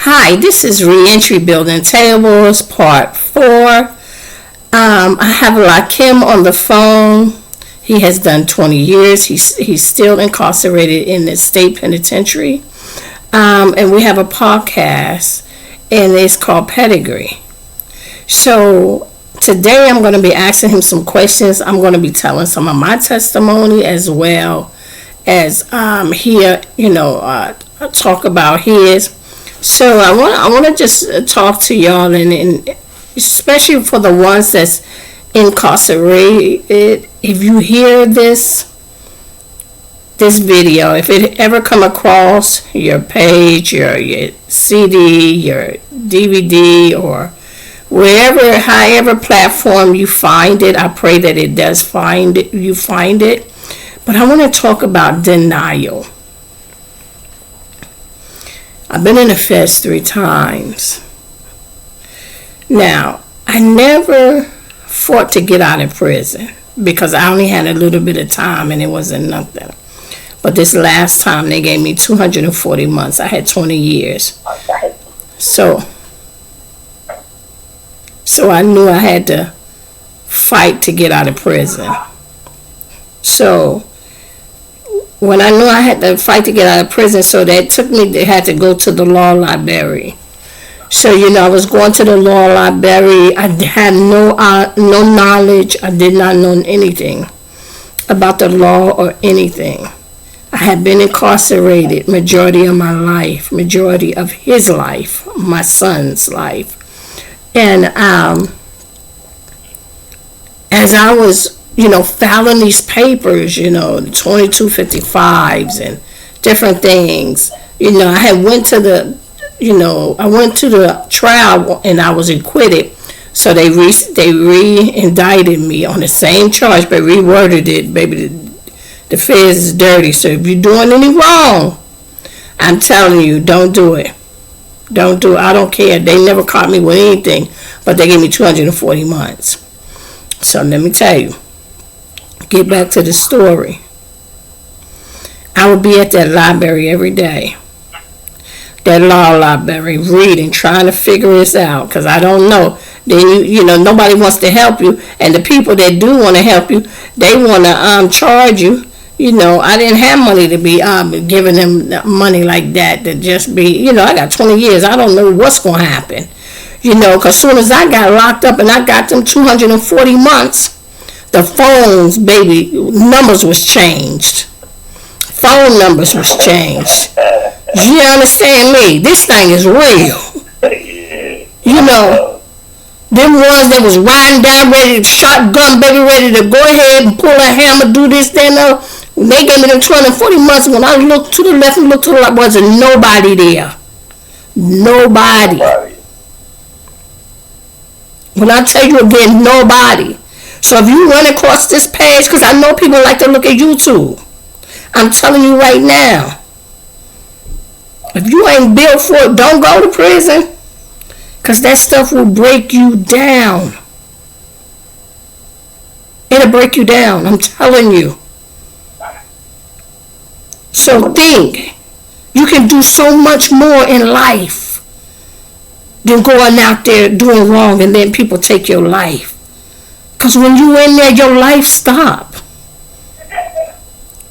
Hi, this is Reentry Building Tables, Part 4. I have Lakim on the phone. He has done 20 years. He's still incarcerated in the state penitentiary. And we have a podcast, and it's called Pedigree. So today I'm going to be asking him some questions. I'm going to be telling some of my testimony as well as talk about his. So I want to just talk to y'all, and especially for the ones that's incarcerated. If you hear this video, if it ever come across your page, your CD, your DVD, or however platform you find it, I pray that it does find it. But I want to talk about denial. I've been in the feds 3 times. Now, I never fought to get out of prison because I only had a little bit of time and it wasn't nothing. But this last time they gave me 240 months. I had 20 years. So I knew I had to fight to get out of prison. So when I knew I had to fight to get out of prison, so that took me, they had to go to the law library. So, I was going to the law library. I had no knowledge. I did not know anything about the law or anything. I had been incarcerated majority of my life, majority of his life, my son's life. And as I was filing these papers, the 2255s and different things. I had went to the trial and I was acquitted. So they re-indicted me on the same charge, but reworded it. Baby, the feds is dirty. So if you're doing any wrong, I'm telling you, don't do it. Don't do it. I don't care. They never caught me with anything, but they gave me 240 months. So let me tell you. Get back to the story. I would be at that library every day. That law library, reading, trying to figure this out, because I don't know. Then nobody wants to help you, and the people that do want to help you, they want to charge you. I didn't have money to be giving them money like that to just be. I got 20 years. I don't know what's going to happen. Because soon as I got locked up and I got them 240 months. The phones, baby, numbers was changed. Phone numbers was changed. You understand me? This thing is real. Them ones that was riding down, ready to shotgun, baby, ready to go ahead and pull a hammer, do this, that, and they gave me them 240 months. When I looked to the left and looked to the right, wasn't nobody there. Nobody. When I tell you again, nobody. So if you run across this page, because I know people like to look at YouTube, I'm telling you right now, if you ain't built for it, don't go to prison, because that stuff will break you down. It'll break you down, I'm telling you. So think, you can do so much more in life than going out there doing wrong and then people take your life. Because when you in there, your life stop.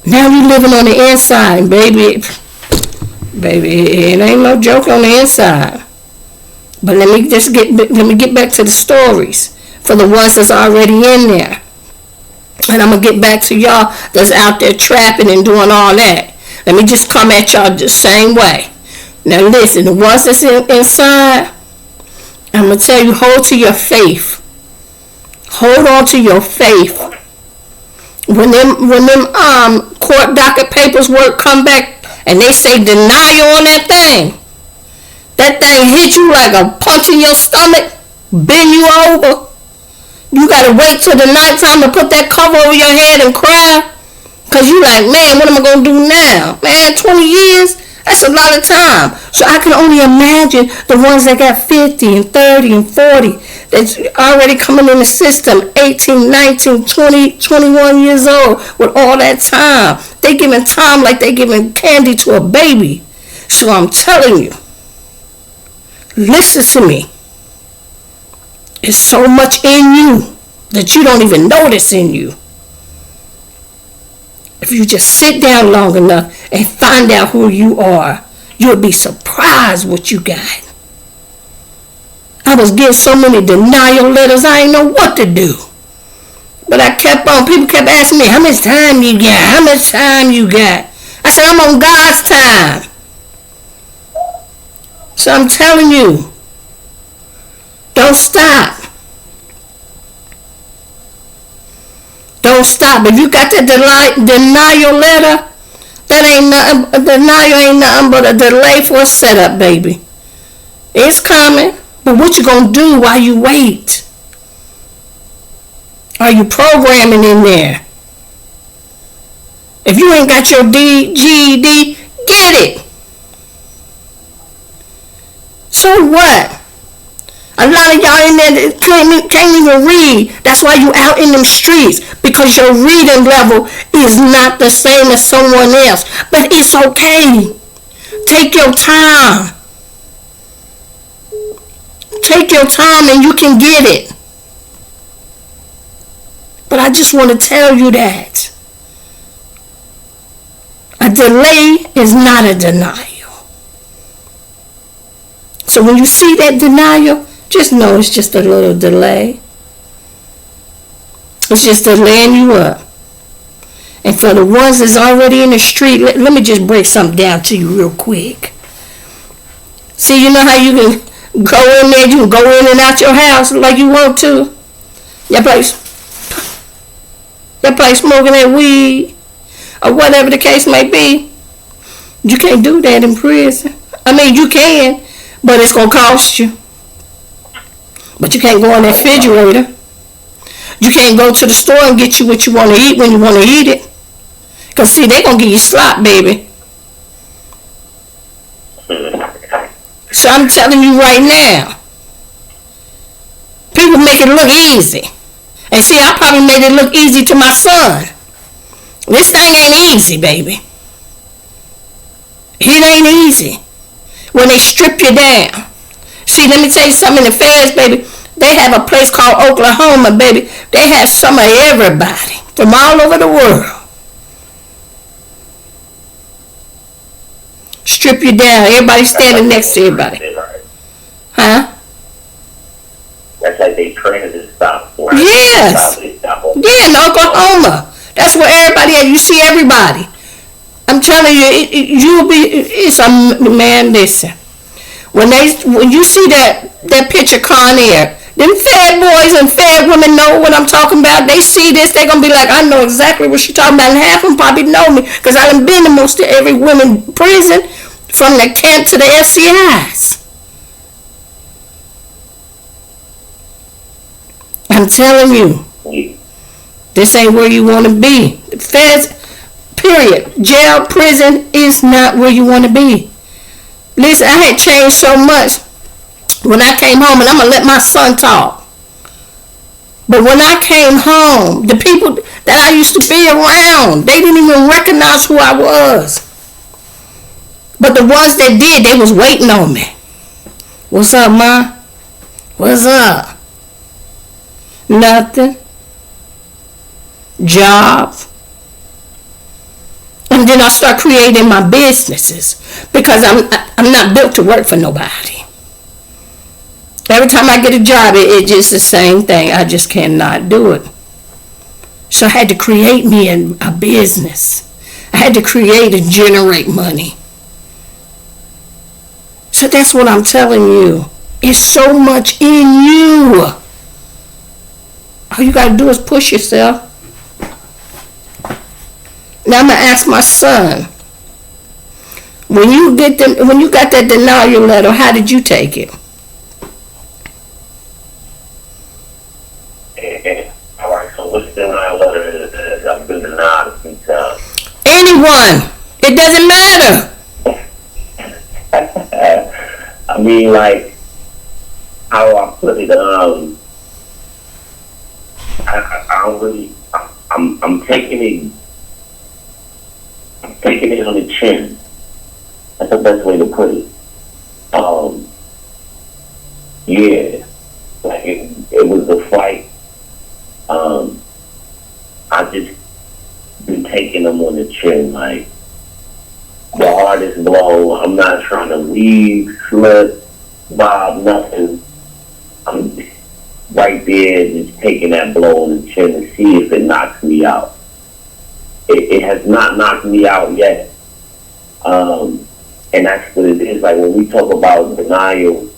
Now you living on the inside, baby. Baby, it ain't no joke on the inside. But let me get back to the stories for the ones that's already in there. And I'm going to get back to y'all that's out there trapping and doing all that. Let me just come at y'all the same way. Now listen, the ones that's inside, I'm going to tell you, hold to your faith. Hold on to your faith. When them court docket papers come back and they say denial on that thing hit you like a punch in your stomach, bend you over. You gotta wait till the nighttime to put that cover over your head and cry, cause you like, man, what am I gonna do now? Man, 20 years. That's a lot of time. So I can only imagine the ones that got 50 and 30 and 40 that's already coming in the system, 18, 19, 20, 21 years old with all that time. They giving time like they giving candy to a baby. So I'm telling you, Listen to me. It's so much in you that you don't even notice in you. If you just sit down long enough and find out who you are, you'll be surprised what you got. I was getting so many denial letters, I didn't know what to do. But I kept on. People kept asking me, how much time you got? How much time you got? I said, I'm on God's time. So I'm telling you, don't stop. Don't stop. If you got that denial letter, that ain't nothing. Denial ain't nothing but a delay for a setup, baby. It's coming. But what you gonna do while you wait? Are you programming in there? If you ain't got your GED, get it. So what? A lot of y'all in there can't even read. That's why you out in them streets. Because your reading level is not the same as someone else. But it's okay. Take your time. Take your time and you can get it. But I just want to tell you that. A delay is not a denial. So when you see that denial, just know it's just a little delay. It's just delaying you up. And for the ones that's already in the street, let me just break something down to you real quick. See, you know how you can go in there, you can go in and out your house like you want to? Your place smoking that weed or whatever the case may be. You can't do that in prison. I mean, you can, but it's going to cost you. But you can't go in that refrigerator. You can't go to the store and get you what you want to eat when you want to eat it. Because, see, they're going to give you slop, baby. So I'm telling you right now, people make it look easy. And see, I probably made it look easy to my son. This thing ain't easy, baby. It ain't easy. When they strip you down. See, let me tell you something. In the feds, baby, they have a place called Oklahoma, baby. They have some of everybody from all over the world. Strip you down. Everybody standing next to everybody. Huh? That's like they transit stop. Yes. Yeah, in Oklahoma. That's where everybody is. You see everybody. I'm telling you, you'll be. It's a man. Listen, when you see that picture, Con Air, them fed boys and fed women know what I'm talking about. They see this, they gonna be like, I know exactly what she talking about, and half of them probably know me because I done been to most of every women prison, from the camp to the SCIs. I'm telling you, this ain't where you want to be. The feds, period. Jail, prison is not where you want to be. Listen, I had changed so much when I came home, and I'm going to let my son talk. But when I came home, the people that I used to be around, they didn't even recognize who I was. But the ones that did, they was waiting on me. What's up, Ma? What's up? Nothing. Job. And then I start creating my businesses because I'm not built to work for nobody. Every time I get a job, it's just the same thing. I just cannot do it. So I had to create me a business. I had to create and generate money. So that's what I'm telling you. It's so much in you. All you got to do is push yourself. Now I'm going to ask my son. When you got that denial letter, how did you take it? All right, so what's the denial letter that I've been denied a few times? Anyone. It doesn't matter. I mean, like, how do I put it? I don't really. I'm taking it. I'm taking it on the chin. That's the best way to put it. Yeah, like it was a fight. I just been taking them on the chin, like the hardest blow. I'm not trying to leave, slip, bob, nothing. I'm right there, just taking that blow on the chin to see if it knocks me out. It has not knocked me out yet. And that's what it is. Like when we talk about denial,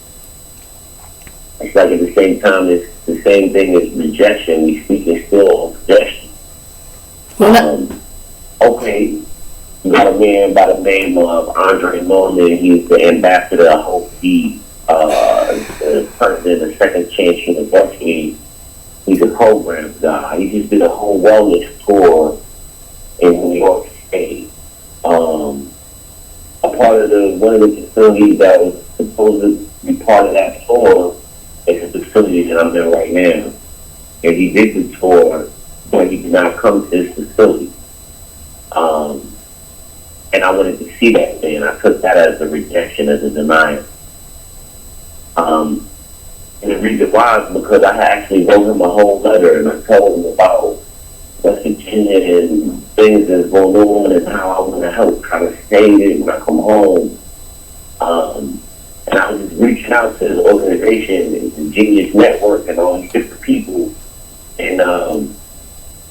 it's like at the same time, it's the same thing as rejection. We speaking still of rejection. Well, Okay, you got a man by the name of Andre Norman. He's the ambassador. I hope he, the president of Second Chance University. He's a program guy. He just did a whole wellness tour in New York State. A part of one of the facilities that was supposed to be part of that tour is the facility that I'm in right now. And he did the tour, but he did not come to this facility. And I wanted to see that thing. I took that as a rejection, as a denial. And the reason why is because I actually wrote him a whole letter and I told him about West Virginia and things that's going on and how I want to help try to save it when I come home. And I was just reaching out to the organization, the Genius Network, and all these different people. And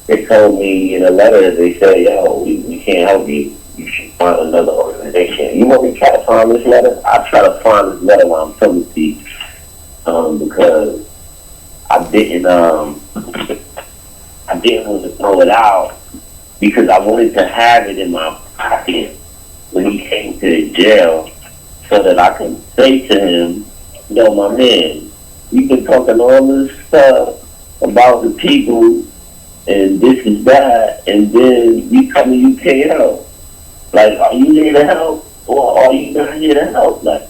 they told me in a letter, they said, yo, we can't help you. You should find another organization. You want me to try to find this letter? I try to find this letter while I'm telling you, because I didn't want to throw it out because I wanted to have it in my pocket when he came to the jail so that I can say to him, yo, my man, you've been talking all this stuff about the people and this is that, and then you tell me you can't help. Like, are you here to help or are you not here to help? Like,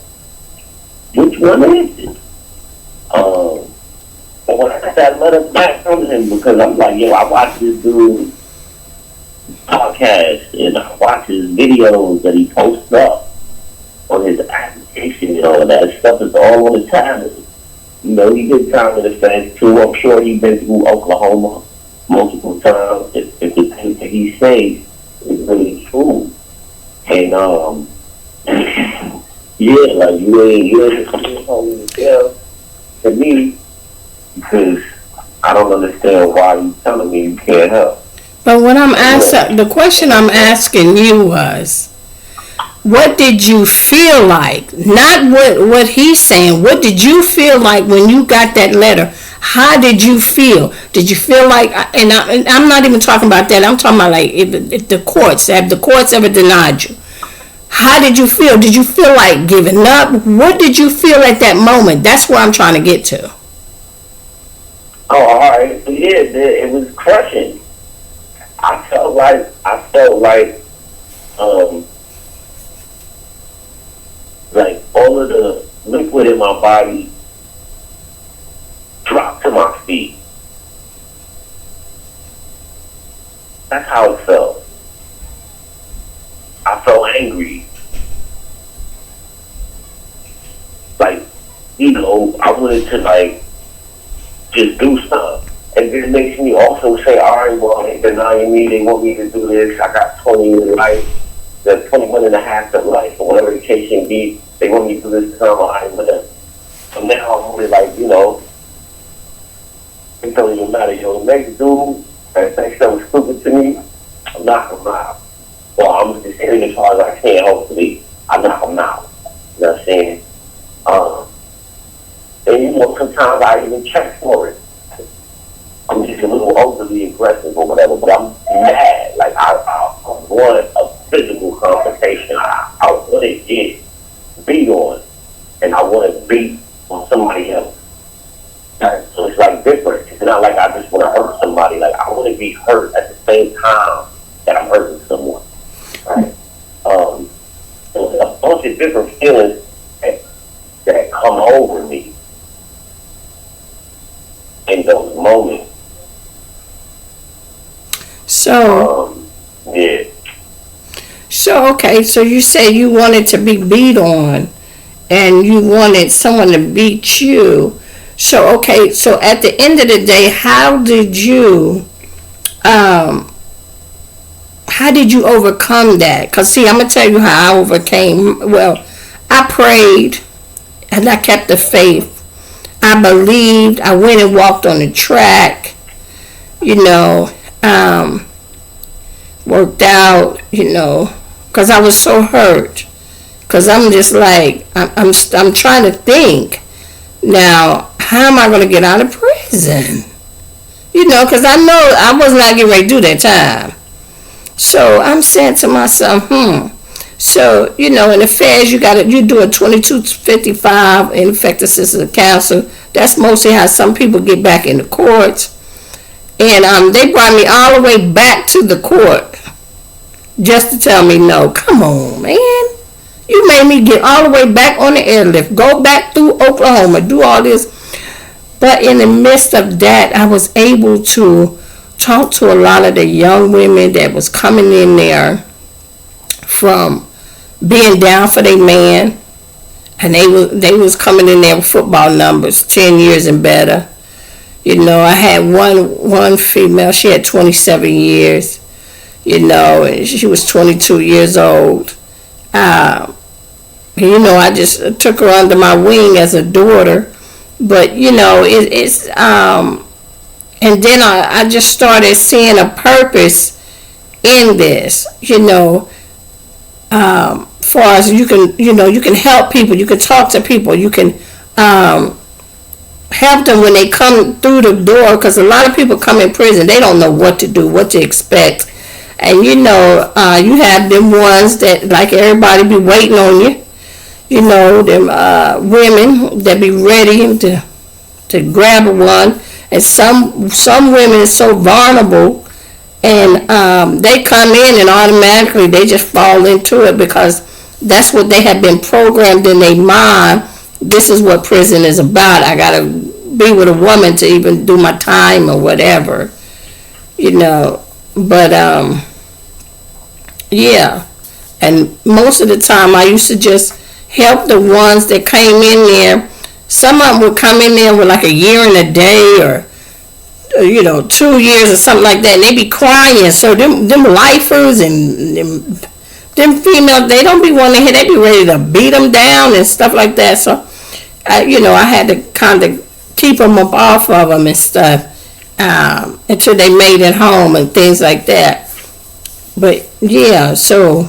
which one is it? But when I got that letter back from him, because I'm like, yo, I watch this dude podcast and I watch his videos that he posts up on his application and all of that stuff is all on the time. You know, he did time in the fence too. I'm sure he's been through Oklahoma multiple times. If the things that he says is really true. And yeah, like you ain't holding yourself to me because I don't understand why you telling me you can't help. but what I'm asking, the question I'm asking you was, what did you feel like? Not what he's saying. What did you feel like when you got that letter? How did you feel? Did you feel like? And I'm not even talking about that. I'm talking about like if the courts have the courts ever denied you. How did you feel? Did you feel like giving up? What did you feel at that moment? That's where I'm trying to get to. Oh, all right. Yeah, it was crushing. I felt like all of the liquid in my body dropped to my feet. That's how it felt. I felt angry. Like, you know, I wanted to like just do stuff. And it makes me also say, all right, well, they denying me, they want me to do this. I got 20 years of life, the 21 and a half of life, or whatever the case may be. They want me to do this time, all right, whatever. So now I'm really like, you know, it don't even matter. Yo, the next dude that thinks something stupid to me, I'm knocking him out. Well, I'm just hitting as hard as I can, hopefully. I knock him out. You know what I'm saying? And you know, sometimes I even check for it. I'm just a little overly aggressive or whatever, but I'm mad. Like, I want a physical confrontation. I want to get beat on, and I want to beat on somebody else. Right? So it's like different. It's not like I just want to hurt somebody. Like, I want to be hurt at the same time that I'm hurting someone. Right? So there's a bunch of different feelings that come over me in those moments. So, yeah. so okay, so you say you wanted to be beat on, and you wanted someone to beat you. So, okay, so at the end of the day, how did you overcome that? Because, see, I'm going to tell you how I overcame. Well, I prayed and I kept the faith. I believed. I went and walked on the track, you know, worked out, you know, because I was so hurt. Because I'm just like, I'm trying to think, now, how am I going to get out of prison? You know, because I know I was not getting ready to do that time. So I'm saying to myself, So, you know, in the feds, you do a 2255 ineffective assistance of counsel. That's mostly how some people get back in the courts. And they brought me all the way back to the court just to tell me no. Come on, man. You made me get all the way back on the airlift, go back through Oklahoma, do all this. But in the midst of that, I was able to talk to a lot of the young women that was coming in there from being down for their man, and they was coming in there with football numbers, 10 years and better. You know, I had one female, she had 27 years, you know, and she was 22 years old. You know, I just took her under my wing as a daughter, but you know, and then I just started seeing a purpose in this, you know. Far as you can help people, you can talk to people, you can help them when they come through the door, because a lot of people come in prison, they don't know what to do, what to expect. And you know, you have them ones that, like, everybody be waiting on you, you know, them women that be ready to grab one. And some women are so vulnerable, and they come in and automatically they just fall into it, because that's what they have been programmed in their mind. This is what prison is about. I gotta be with a woman to even do my time or whatever, you know. But yeah, and most of the time I used to just help the ones that came in there. Some of them would come in there with like a year and a day, or you know, 2 years or something like that, and they be crying. So them lifers and them females, they don't be wanting to hear. They be ready to beat them down and stuff like that. So you know, I had to kind of keep them up off of them and stuff until they made it home and things like that. But yeah, so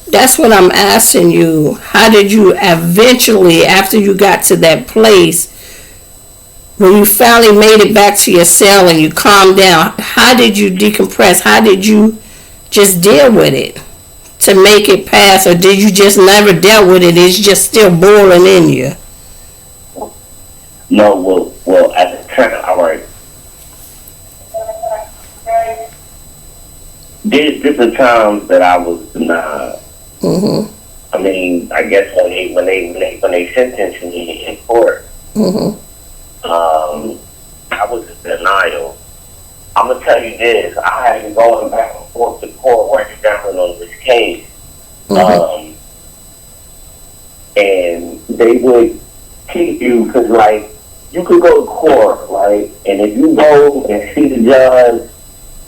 that's what I'm asking you. How did you eventually, after you got to that place, when you finally made it back to your cell and you calmed down, how did you decompress? How did you just deal with it to make it pass? Or did you just never deal with it? It's just still boiling in you? No, well, at the time, all right. There's different times that I was denied. Mm-hmm. I mean, I guess when they sentenced me in court, mm-hmm. I was in denial. I'm gonna tell you this: I had been going back and forth to court working down on this case, Mm-hmm. And they would keep you, because like you could go to court, like, and if you go and see the judge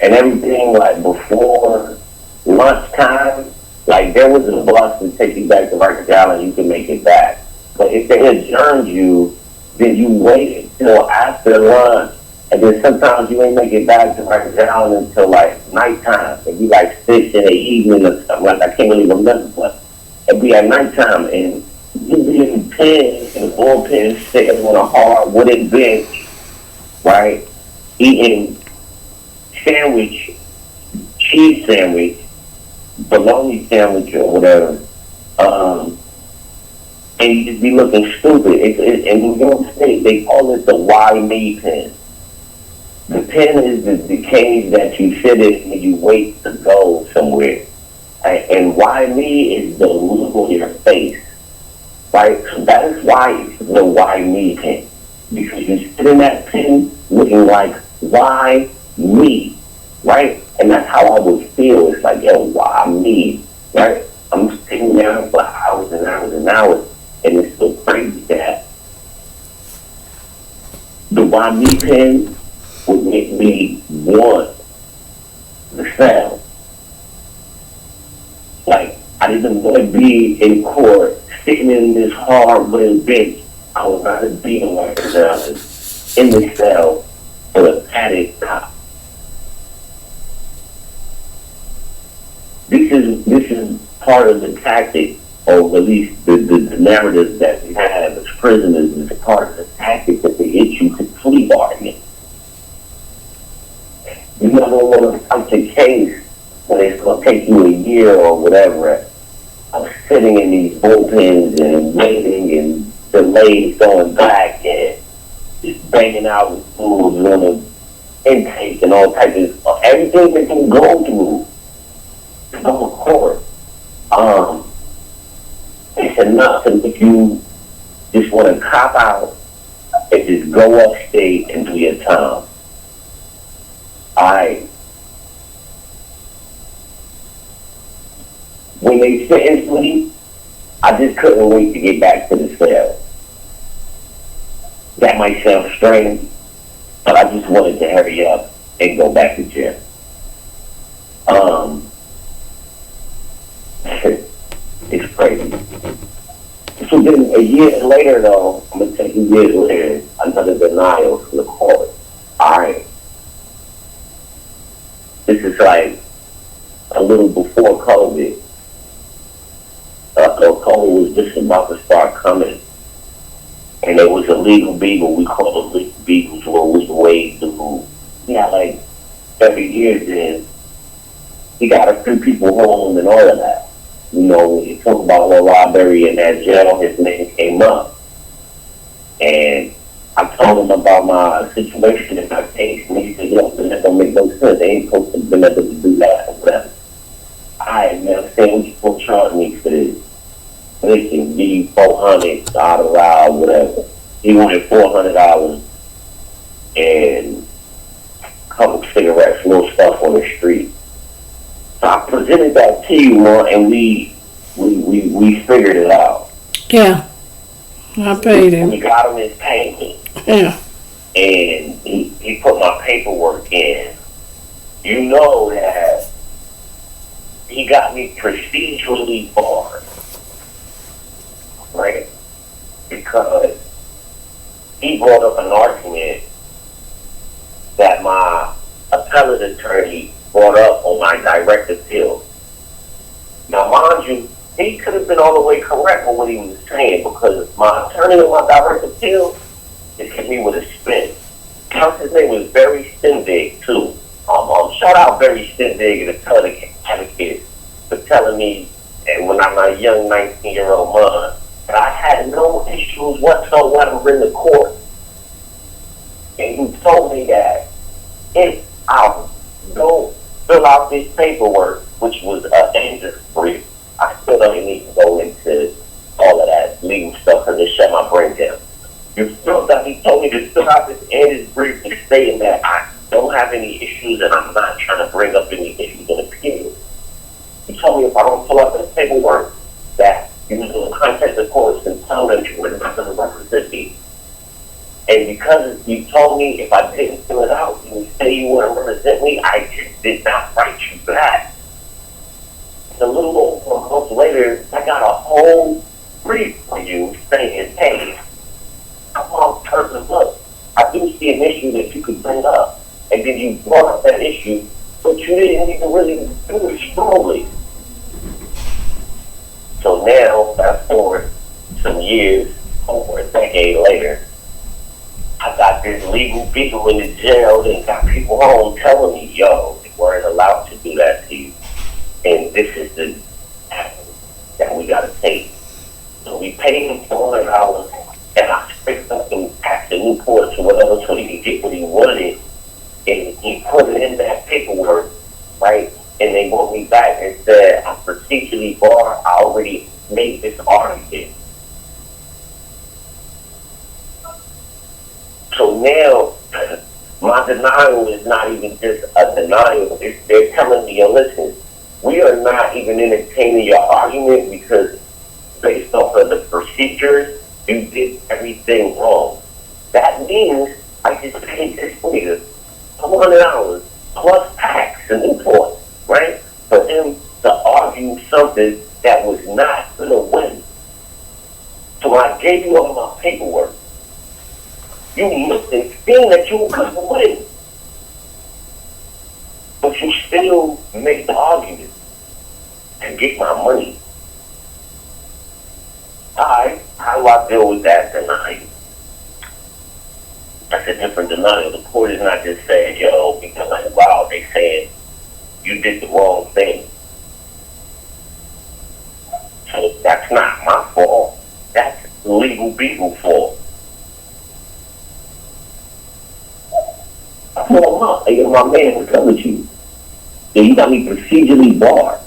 and everything, like before lunchtime, like there was a bus to take you back to Rikers Island, you can make it back. But if they adjourned you, then you waited till after lunch, and then sometimes you ain't make it back to Rikers Island until like nighttime. It'd be like 6 in the evening or something. Like, I can't really remember, but it'd be at nighttime, and you'd be in the pen, in the bullpen, sitting on a hard wooden bench, right, eating sandwich, cheese sandwich, bologna sandwich or whatever, and you just be looking stupid. And in New York State, they call it the Why Me pen. The pen is the cage that you sit in when you wait to go somewhere. And Why Me is the look on your face, right? So that is why it's the Why Me pen. Because you sit in that pen looking like, why me, right? And that's how I would feel. It's like, yo, why me, right? I'm sitting there for hours and hours and hours. And it's so crazy that the YB pen would make me want the cell. Like, I didn't want to be in court, sitting in this hard-boiled bench. I would rather be in Rikers Island, in the cell, for a padded cop. This is part of the tactic, or at least the narrative that we have as prisoners is part of the tactic that they hit you to plea bargain. You never want to come to case when it's going to take you a year or whatever of sitting in these bullpens and waiting and delays going back and just banging out with fools on the intake and all types of everything that can go through to go to court. It's enough if you just want to cop out and just go upstate and do your time. When they sentenced me, I just couldn't wait to get back to the cell. That might sound strange, but I just wanted to hurry up and go back to jail. It's crazy. So then a year later, though, I'm going to take a year later, another denial from the court. Alright. This is like a little before COVID. COVID was just about to start coming. And there was a legal beagle. We called them legal beagles where we waved the move. We had like every year then, we got a few people home and all of that. You know, when you talk about a robbery in that jail, his name came up. And I told him about my situation in my case, and he said, yo, that don't make no sense. They ain't supposed to be able to do that or whatever. I man, saying what you supposed to charge me for this? They can give you $400 out of ride, whatever. He wanted $400 and a couple cigarettes, little stuff on the street. So I presented that to you, and we figured it out. Yeah. I paid him. We got him his payment. Yeah. And he put my paperwork in. You know that he got me procedurally barred. Right? Because he brought up an argument that my appellate attorney brought up on my direct appeal. Now, mind you, he could have been all the way correct with what he was saying, because my attorney on my direct appeal is hit me with a spin. His name was Barry Stendig, too. Shout out Barry Stendig and the appellate advocate for telling me, and when I'm a young 19-year-old man, that I had no issues whatsoever in the court. And he told me that if I don't fill out this paperwork, which was a dangerous brief, I still don't need to go into all of that legal stuff because it shut my brain down. He told me to fill out this Andy's brief stating that I don't have any issues and I'm not trying to bring up any issues in appeal. He told me if I don't fill out this paperwork, that he was going to contact the courts and tell them you were not going to represent me. And because you told me if I didn't fill it out, you would say you wouldn't represent me, I just did not write you back. And a little over a month later, I got a whole brief from you saying, hey, I'm on person, look, I do see an issue that you could bring up. And then you brought up that issue, but you didn't even really do it strongly. So now, fast forward some years, over a decade later, I got this legal beagle in the jail and got people home telling me, yo, they weren't allowed to do that to you. And this is the action that we got to take. So we paid him $400 and I picked up and packed the Newports or whatever so he could get what he wanted. And he put it in that paperwork, right? And they brought me back and said, I'm procedurally barred. I already made this argument. So now, my denial is not even just a denial. They're telling me, yo, listen, we are not even entertaining your argument because based off of the procedures, you did everything wrong. That means I just paid this nigga $200 plus tax and import, right? For him to argue something that was not going to win. So I gave you all my paperwork. You looked and seen that you couldn't win. But you still make the argument and get my money. Alright, how do I deal with that denial? That's a different denial. The court is not just saying, yo, because like, wow, they saying you did the wrong thing. So that's not my fault. That's legal people fault. I told him, huh, hey, my man was coming with you. Yeah, you got me procedurally barred.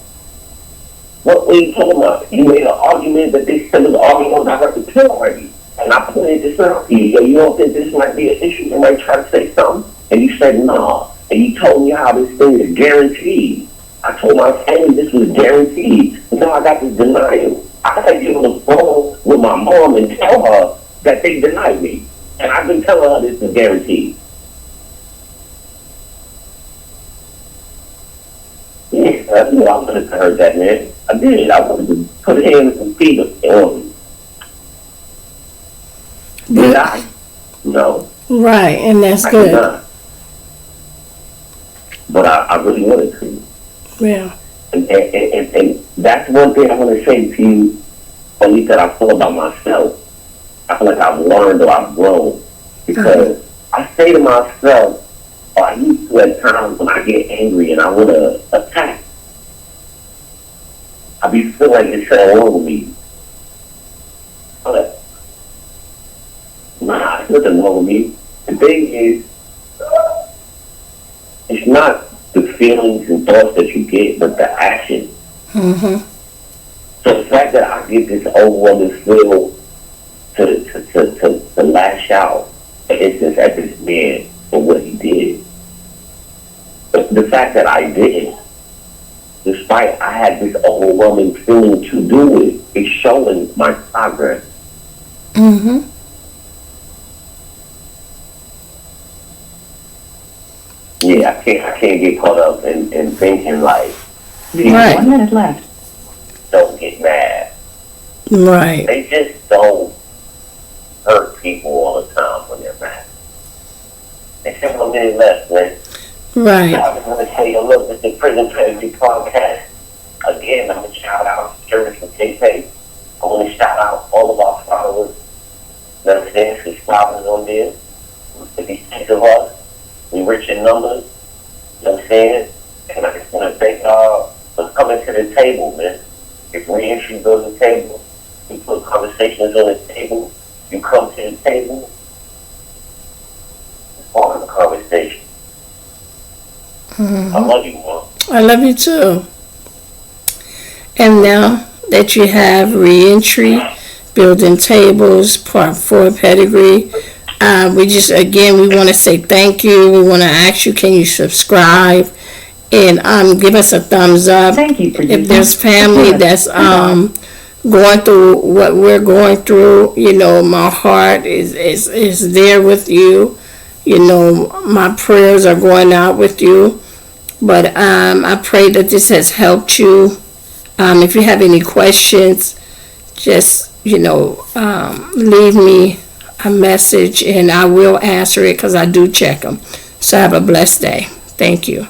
What were you talking about? You made an argument that they said was argument on direct appeal already. And I pointed this out to you. Yo, you don't think this might be an issue? You might try to say something? And you said, nah. And you told me how this thing is guaranteed. I told my family this was guaranteed. Now I got this denial. I got to get on the phone with my mom and tell her that they denied me. And I've been telling her this is guaranteed. Yeah, you know, I wanted to heard that, man. I did. I wanted to put hands and feet on him. Did I? No. Right, and that's good. Did not. But I really wanted to. Yeah. And that's one thing I want to say to you, at least that I feel about myself. I feel like I've learned or I've grown. Because I say to myself, I used to at times when I get angry and I want to attack, I be feeling like it's something wrong with me. But, nah, it's nothing wrong with me. The thing is, it's not the feelings and thoughts that you get, but the action. Mm-hmm. So the fact that I get this overwhelming feel to lash out, for instance, at this man for what he did. But the fact that I didn't, despite I had this overwhelming feeling to do it, is showing my progress. Mm-hmm. Yeah, I can't get caught up in thinking like, Right. 1 minute left. don't get mad. Right. They just don't hurt people all the time when they're mad. They say 1 minute left, man. Right. I just want to tell you, look, it's the Prison Pedigree podcast. Again, I'm going to shout out Jerry from KP. I want to shout out all of our followers. You understand? Subscribers on there. 56 of us. We rich in numbers. You understand? And I just want to thank y'all for coming to the table, man. If Reentry builds a table, we put conversations on the table. You come to the table. It's part of the conversation. Mm-hmm. I love you, Mom. I love you too. And now that you have Reentry, Building Tables, Part 4 Pedigree, we just, again, we want to say thank you. We want to ask you, can you subscribe? And give us a thumbs up. Thank you for If there's family that's going through what we're going through, you know, my heart is there with you. You know, my prayers are going out with you. But I pray that this has helped you. If you have any questions, just, you know, leave me a message and I will answer it because I do check them. So have a blessed day. Thank you.